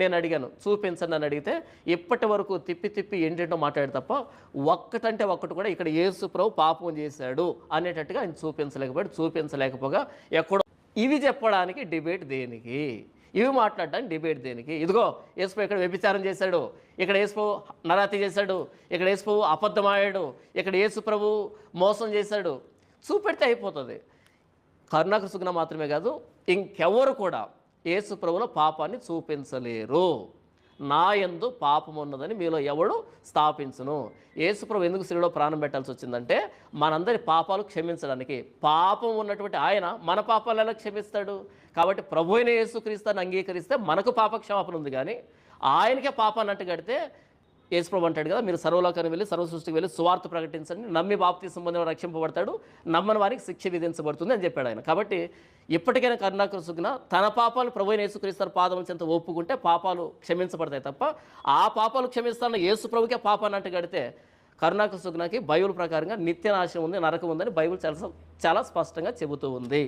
నేను అడిగాను, చూపించండి అని అడిగితే ఇప్పటి వరకు తిప్పి తిప్పి ఏంటంటో మాట్లాడు తప్ప ఒక్కటంటే ఒక్కటి కూడా ఇక్కడ యేసు ప్రభు పాపం చేశాడు అనేటట్టుగా ఆయన చూపించలేకపోగా ఎక్కడో ఇవి చెప్పడానికి డిబేట్ దేనికి, ఇవి మాట్లాడడానికి డిబేట్ దేనికి? ఇదిగో యేసు ఇక్కడ వ్యభిచారం చేశాడు, ఇక్కడ యేసు నరాతి చేశాడు, ఇక్కడ యేసు అబద్ధమాడాడు, ఇక్కడ యేసు ప్రభు మోసం చేశాడు, చూపెడితే అయిపోతుంది. కరుణాకర సుగుణ మాత్రమే కాదు, ఇంకెవరు కూడా యేసు ప్రభులో పాపాన్ని చూపించలేరు. నా యందు పాపం ఉన్నదని మీలో ఎవడు స్థాపించును. యేసు ప్రభు ఎందుకు శిలువలో ప్రాణం పెట్టాల్సి వచ్చిందంటే మనందరి పాపాలు క్షమించడానికి. పాపం ఉన్నటువంటి ఆయన మన పాపాలు ఎలా క్షమిస్తాడు? కాబట్టి ప్రభు అయిన యేసుక్రీస్తుని అంగీకరిస్తే మనకు పాప క్షమాపణ ఉంది. కానీ ఆయనకే పాపాన్ని అంటగడితే యేసు ప్రభు అంటాడు కదా, మీరు సర్వలోకానికి వెళ్ళి సర్వ సృష్టికి వెళ్ళి సువార్త ప్రకటించండి, నమ్మి బాప్తిసం పొందిన రక్షింపబడతాడు, నమ్మని వారికి శిక్ష విధించబడుతుంది అని చెప్పాడు ఆయన. కాబట్టి ఇప్పటికైనా కరుణాకర సుగుణ తన పాపాలు ప్రభు అయిన యేసుక్రీస్తు పాదముల చెంత ఒప్పుకుంటే పాపాలు క్షమించబడతాయి తప్ప ఆ పాపాలు క్షమిస్తాన యేసు ప్రభుకే పాపాన్ని అంటగడితే కరుణాకర సుగుణకి బైబిల్ ప్రకారంగా నిత్య నాశనం ఉంది, నరకం ఉందని బైబిల్ చాలా స్పష్టంగా చెబుతూ ఉంది.